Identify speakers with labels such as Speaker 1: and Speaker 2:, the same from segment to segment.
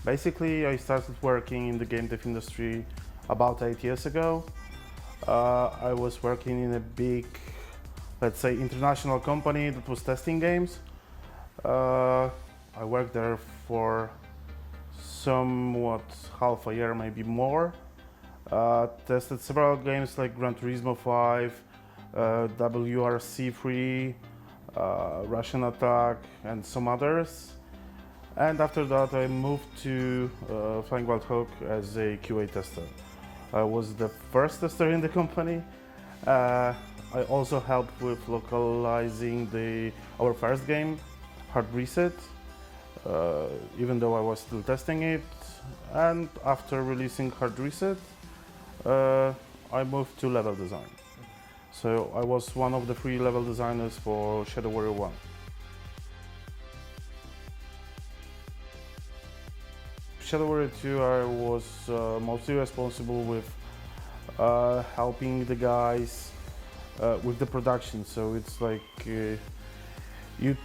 Speaker 1: Basically, I started working in the game dev industry about 8 years ago. I was working in a big, let's say, international company that was testing games. I worked there for somewhat half a year, maybe more. Tested several games like Gran Turismo 5, WRC3, Russian Attack, and some others. And after that, I moved to Flying Wild Hog as a QA tester. I was the first tester in the company. I also helped with localizing our first game, Hard Reset, even though I was still testing it. And after releasing Hard Reset, I moved to level design. So I was one of the 3 level designers for Shadow Warrior 1. Shadow Warrior 2, I was mostly responsible with helping the guys with the production. So it's like you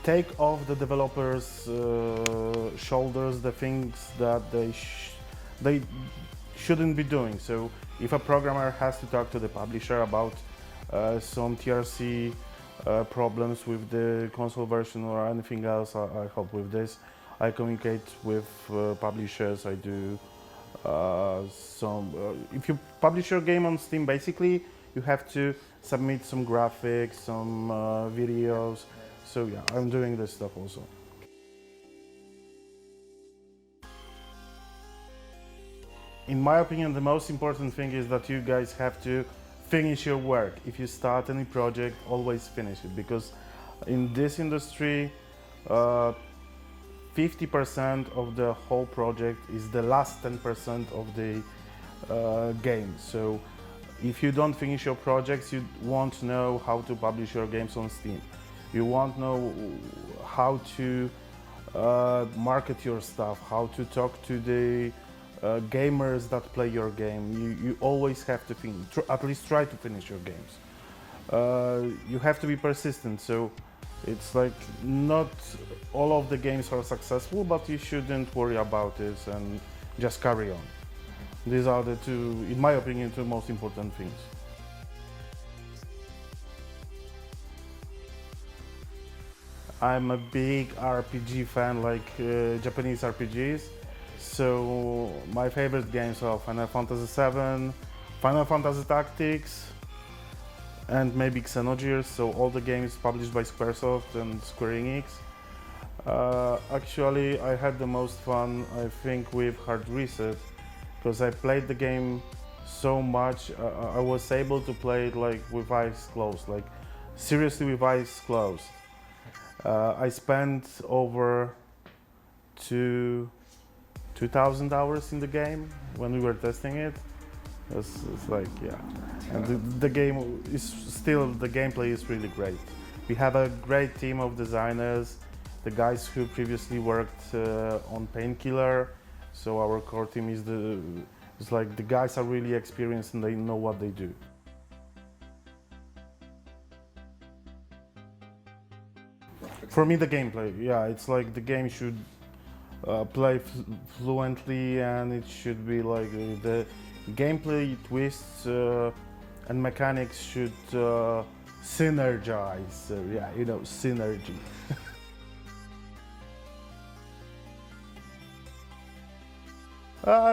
Speaker 1: take off the developers' shoulders the things that they shouldn't be doing. So if a programmer has to talk to the publisher about some TRC problems with the console version or anything else, I help with this. I communicate with publishers. I do if you publish your game on Steam, basically you have to submit some graphics, some videos. So yeah, I'm doing this stuff also. In my opinion, the most important thing is that you guys have to finish your work. If you start any project, always finish it, because in this industry, 50% of the whole project is the last 10% of the game. So if you don't finish your projects, you won't know how to publish your games on Steam. You won't know how to market your stuff, how to talk to the gamers that play your game. You always have to at least try to finish your games. You have to be persistent. So it's like not all of the games are successful, but you shouldn't worry about this and just carry on. These are the two, in my opinion, two most important things. I'm a big RPG fan, like Japanese RPGs. So my favorite games are Final Fantasy VII, Final Fantasy Tactics, and maybe Xenogears, so all the games published by Squaresoft and Square Enix. Actually, I had the most fun, I think, with Hard Reset, because I played the game so much. I was able to play it like with eyes closed, like seriously with eyes closed. I spent over 2,000 hours in the game when we were testing it. It's like, yeah, and the game is still, the gameplay is really great. We have a great team of designers, the guys who previously worked on Painkiller. So our core team it's like the guys are really experienced and they know what they do. For me, the gameplay, yeah, it's like the game should play fluently, and it should be like the gameplay twists and mechanics should synergize. Yeah, you know, synergy.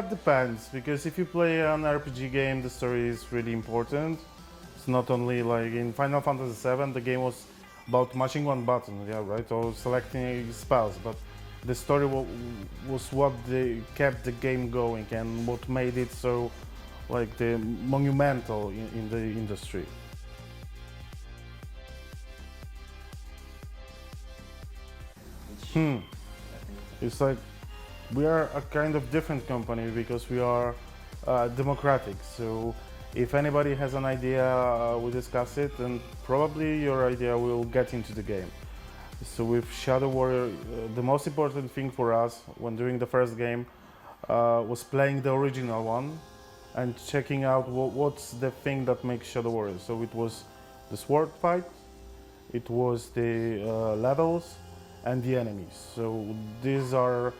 Speaker 1: Depends, because if you play an RPG game, the story is really important. It's not only like in Final Fantasy VII, the game was about mashing one button, yeah, right, or selecting spells, but the story was what kept the game going and what made it so like the monumental in the industry. It's like we are a kind of different company because we are democratic. So if anybody has an idea, we discuss it, and probably your idea will get into the game. So with Shadow Warrior, the most important thing for us when doing the first game was playing the original one and checking out what's the thing that makes Shadow Warrior. So it was the sword fight, it was the levels, and the enemies. So these are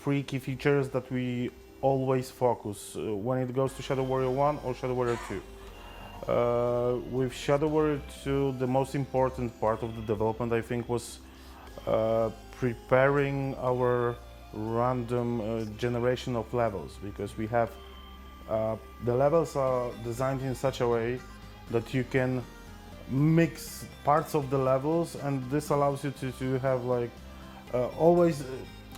Speaker 1: three key features that we always focus when it goes to Shadow Warrior 1 or Shadow Warrior 2. With Shadow Warrior 2, the most important part of the development, I think, was preparing our random generation of levels, because we have the levels are designed in such a way that you can mix parts of the levels, and this allows you to have like always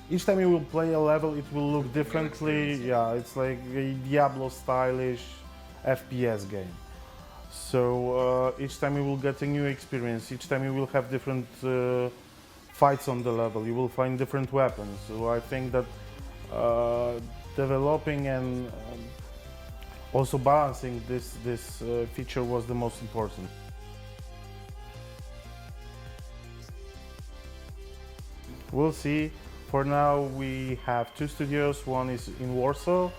Speaker 1: each time you will play a level it will look differently. Yeah, it's like a Diablo stylish FPS game. So each time you will get a new experience, each time you will have different fights on the level, you will find different weapons. So I think that developing and also balancing this feature was the most important. We'll see. For now we have two studios. One is in Warsaw.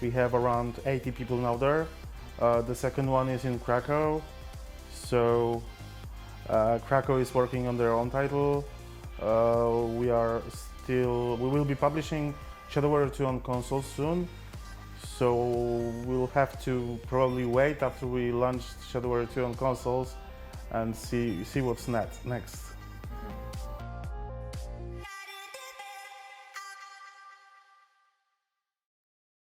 Speaker 1: We have around 80 people now there. The second one is in Krakow. So Krakow is working on their own title. We will be publishing Shadow Warrior 2 on console soon. So we'll have to probably wait after we launch Shadow Warrior 2 on consoles and see what's next.